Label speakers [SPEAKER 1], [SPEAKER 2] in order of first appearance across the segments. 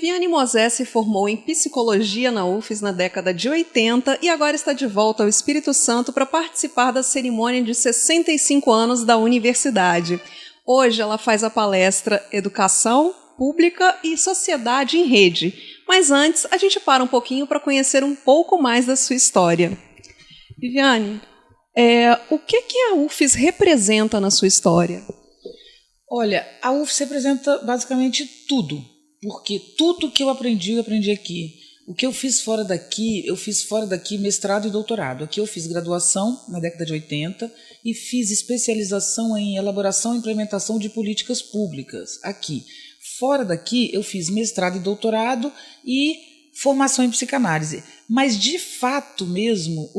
[SPEAKER 1] Viviane Mosé se formou em psicologia na UFES na década de 80 e agora está de volta ao Espírito Santo para participar da cerimônia de 65 anos da universidade. Hoje ela faz a palestra Educação Pública e Sociedade em Rede. Mas antes, a gente para um pouquinho para conhecer um pouco mais da sua história. Viviane, o que a UFES representa na sua história?
[SPEAKER 2] Olha, a UFES representa basicamente tudo, porque tudo que eu aprendi aqui. O que eu fiz fora daqui mestrado e doutorado. Aqui eu fiz graduação na década de 80 e fiz especialização em elaboração e implementação de políticas públicas aqui. Fora daqui eu fiz mestrado e doutorado e formação em psicanálise. Mas, de fato mesmo,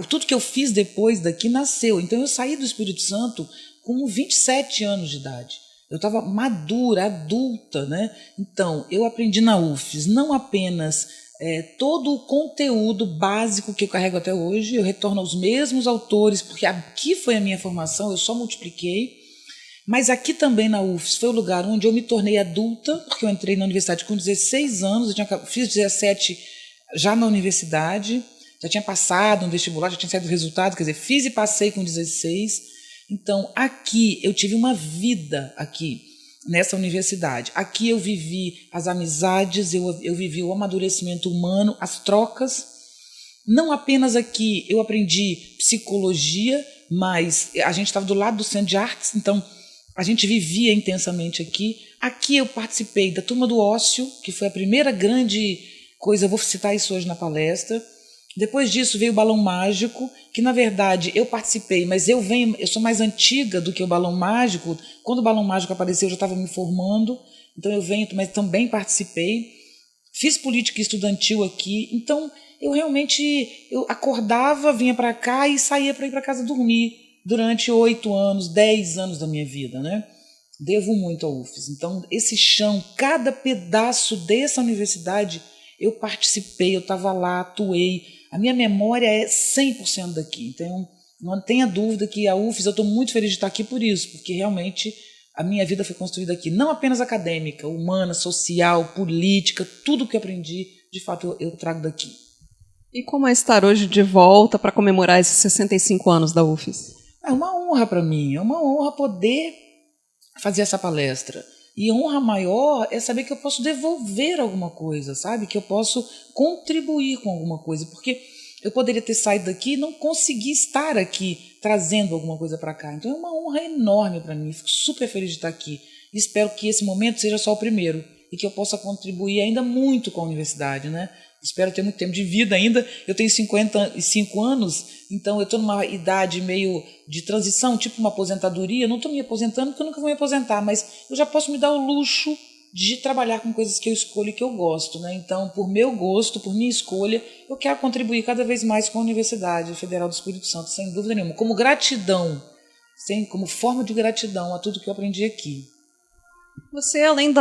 [SPEAKER 2] tudo que eu fiz depois daqui nasceu. Então eu saí do Espírito Santo com 27 anos de idade. Eu estava madura, adulta, né? Então, eu aprendi na UFES não apenas todo o conteúdo básico que eu carrego até hoje, eu retorno aos mesmos autores, porque aqui foi a minha formação, eu só multipliquei, mas aqui também na UFES foi o lugar onde eu me tornei adulta, porque eu entrei na universidade com 16 anos, fiz 17 já na universidade, já tinha passado no vestibular, já tinha saído o resultado, quer dizer, fiz e passei com 16. Então, aqui eu tive uma vida aqui, nessa universidade. Aqui eu vivi as amizades, eu vivi o amadurecimento humano, as trocas. Não apenas aqui eu aprendi psicologia, mas a gente estava do lado do Centro de Artes, então a gente vivia intensamente aqui. Aqui eu participei da Turma do Ócio, que foi a primeira grande coisa, eu vou citar isso hoje na palestra. Depois disso veio o Balão Mágico, que na verdade eu participei, mas eu sou mais antiga do que o Balão Mágico. Quando o Balão Mágico apareceu, eu já estava me formando, então eu venho, mas também participei. Fiz política estudantil aqui, então eu acordava, vinha para cá e saía para ir para casa dormir durante 8 anos, 10 anos da minha vida, né? Devo muito ao UFES. Então, esse chão, cada pedaço dessa universidade, eu participei, eu estava lá, atuei. A minha memória é 100% daqui. Então, não tenha dúvida que a UFES, eu estou muito feliz de estar aqui por isso, porque realmente a minha vida foi construída aqui. Não apenas acadêmica, humana, social, política, tudo que eu aprendi, de fato, eu trago daqui.
[SPEAKER 1] E como é estar hoje de volta para comemorar esses 65 anos da UFES?
[SPEAKER 2] É uma honra para mim, é uma honra poder fazer essa palestra. E honra maior é saber que eu posso devolver alguma coisa, sabe? Que eu posso contribuir com alguma coisa. Porque eu poderia ter saído daqui e não conseguir estar aqui trazendo alguma coisa para cá. Então é uma honra enorme para mim. Fico super feliz de estar aqui. E espero que esse momento seja só o primeiro e que eu possa contribuir ainda muito com a universidade, né? Espero ter muito tempo de vida ainda. Eu tenho 55 anos, então eu estou numa idade meio de transição, tipo uma aposentadoria. Eu não estou me aposentando porque eu nunca vou me aposentar, mas eu já posso me dar o luxo de trabalhar com coisas que eu escolho e que eu gosto, né? Então, por meu gosto, por minha escolha, eu quero contribuir cada vez mais com a Universidade Federal do Espírito Santo, sem dúvida nenhuma, como gratidão, como forma de gratidão a tudo que eu aprendi aqui.
[SPEAKER 1] Você, além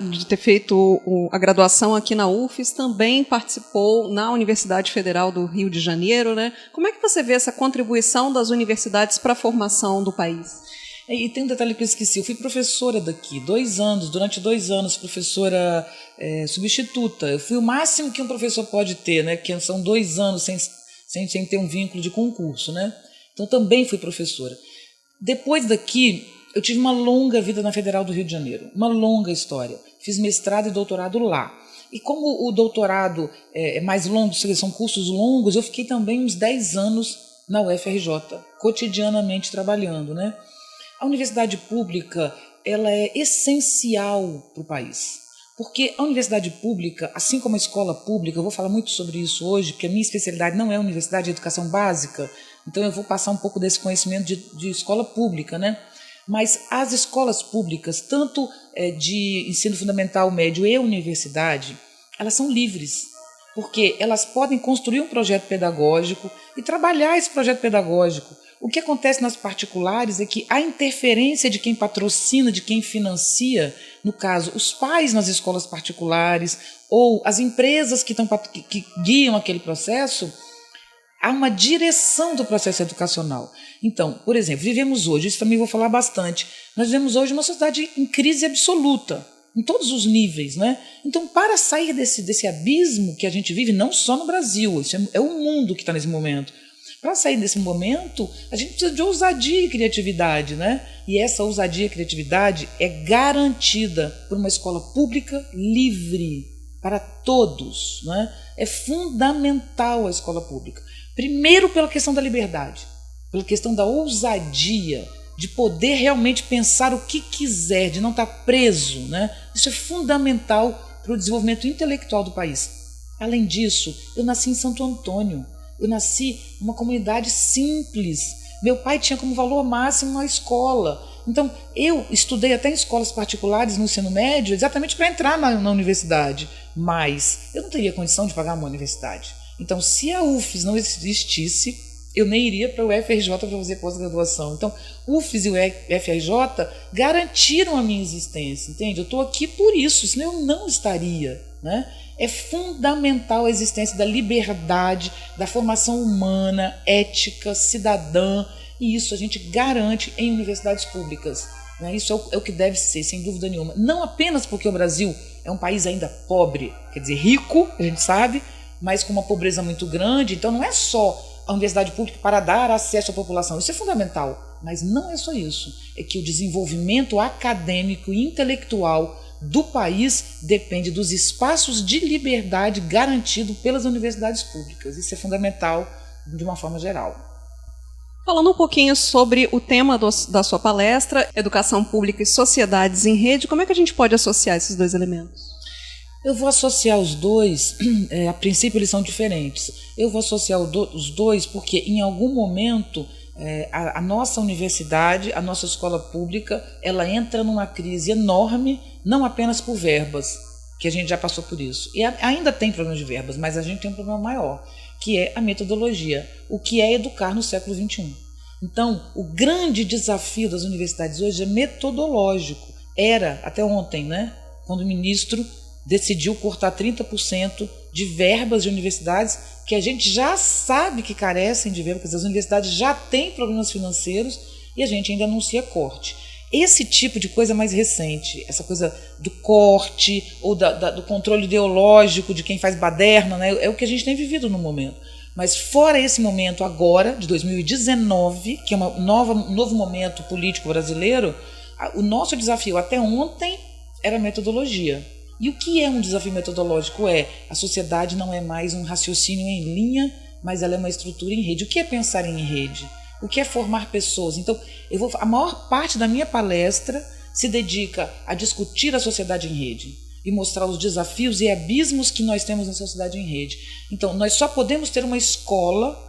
[SPEAKER 1] de ter feito a graduação aqui na UFES, também participou na Universidade Federal do Rio de Janeiro, né? Como é que você vê essa contribuição das universidades para a formação do país?
[SPEAKER 2] E tem um detalhe que eu esqueci, eu fui professora daqui, durante 2 anos, professora substituta. Eu fui o máximo que um professor pode ter, né? Que são 2 anos sem ter um vínculo de concurso, né? Então também fui professora. Depois daqui, eu tive uma longa vida na Federal do Rio de Janeiro, uma longa história. Fiz mestrado e doutorado lá. E como o doutorado é mais longo, são cursos longos, eu fiquei também uns 10 anos na UFRJ, cotidianamente trabalhando, né? A universidade pública, ela é essencial para o país. Porque a universidade pública, assim como a escola pública, eu vou falar muito sobre isso hoje, porque a minha especialidade não é universidade, é educação básica, então eu vou passar um pouco desse conhecimento de escola pública, né? Mas as escolas públicas, tanto de ensino fundamental, médio e universidade, elas são livres, porque elas podem construir um projeto pedagógico e trabalhar esse projeto pedagógico. O que acontece nas particulares é que a interferência de quem patrocina, de quem financia, no caso, os pais nas escolas particulares ou as empresas que guiam aquele processo, há uma direção do processo educacional. Então, por exemplo, vivemos hoje, isso também vou falar bastante, nós vivemos hoje uma sociedade em crise absoluta. em todos os níveis, né? Então, para sair desse abismo que a gente vive, não só no Brasil, isso é o mundo que está nesse momento. Para sair desse momento, a gente precisa de ousadia e criatividade, né? E essa ousadia e criatividade é garantida por uma escola pública livre para todos, né? É fundamental a escola pública. Primeiro pela questão da liberdade, pela questão da ousadia, de poder realmente pensar o que quiser, de não estar preso, né? Isso é fundamental para o desenvolvimento intelectual do país. Além disso, eu nasci em Santo Antônio. Eu nasci numa comunidade simples. Meu pai tinha como valor máximo a escola. Então, eu estudei até em escolas particulares no ensino médio exatamente para entrar na universidade. Mas eu não teria condição de pagar uma universidade. Então, se a UFES não existisse, eu nem iria para o UFRJ para fazer pós-graduação. Então, UFES e o UFRJ garantiram a minha existência, entende? Eu estou aqui por isso, senão eu não estaria, né? É fundamental a existência da liberdade, da formação humana, ética, cidadã, e isso a gente garante em universidades públicas, né? Isso é o que deve ser, sem dúvida nenhuma. Não apenas porque o Brasil é um país ainda pobre, quer dizer, rico, a gente sabe, mas com uma pobreza muito grande, então não é só a universidade pública para dar acesso à população, isso é fundamental, mas não é só isso, é que o desenvolvimento acadêmico e intelectual do país depende dos espaços de liberdade garantidos pelas universidades públicas. Isso é fundamental de uma forma geral.
[SPEAKER 1] Falando um pouquinho sobre o tema da sua palestra, Educação Pública e Sociedades em Rede, como é que a gente pode associar esses dois elementos?
[SPEAKER 2] Eu vou associar os dois, a princípio eles são diferentes. Eu vou associar os dois porque em algum momento a nossa universidade, a nossa escola pública, ela entra numa crise enorme, não apenas por verbas, que a gente já passou por isso. E ainda tem problemas de verbas, mas a gente tem um problema maior, que é a metodologia, o que é educar no século XXI. Então, o grande desafio das universidades hoje é metodológico. Era, até ontem, né, quando o ministro decidiu cortar 30% de verbas de universidades que a gente já sabe que carecem de verbas, as universidades já têm problemas financeiros e a gente ainda anuncia corte. Esse tipo de coisa mais recente, essa coisa do corte ou do controle ideológico de quem faz baderna, né, é o que a gente tem vivido no momento. Mas fora esse momento agora, de 2019, que é um novo momento político brasileiro, o nosso desafio até ontem era a metodologia. E o que é um desafio metodológico? A sociedade não é mais um raciocínio em linha, mas ela é uma estrutura em rede. O que é pensar em rede? O que é formar pessoas? Então, a maior parte da minha palestra se dedica a discutir a sociedade em rede e mostrar os desafios e abismos que nós temos na sociedade em rede. Então, nós só podemos ter uma escola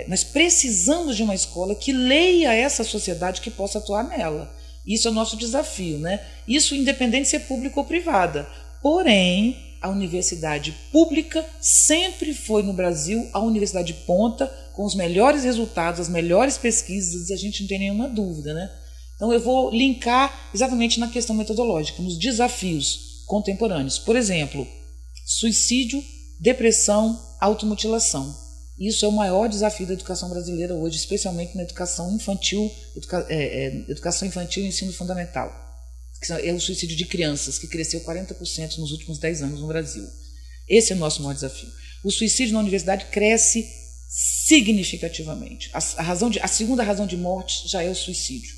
[SPEAKER 2] nós precisamos de uma escola que leia essa sociedade, que possa atuar nela. Isso é o nosso desafio, né? Isso independente de ser pública ou privada. Porém, a universidade pública sempre foi no Brasil a universidade ponta, com os melhores resultados, as melhores pesquisas, a gente não tem nenhuma dúvida, né? Então eu vou linkar exatamente na questão metodológica, nos desafios contemporâneos. Por exemplo, suicídio, depressão, automutilação. Isso é o maior desafio da educação brasileira hoje, especialmente na educação infantil, educação infantil e ensino fundamental. Que é o suicídio de crianças, que cresceu 40% nos últimos 10 anos no Brasil. Esse é o nosso maior desafio. O suicídio na universidade cresce significativamente. A segunda razão de morte já é o suicídio.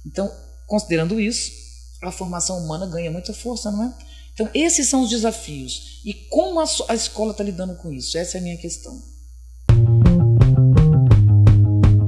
[SPEAKER 2] Então, considerando isso, a formação humana ganha muita força, não é? Então, esses são os desafios. E como a escola está lidando com isso? Essa é a minha questão.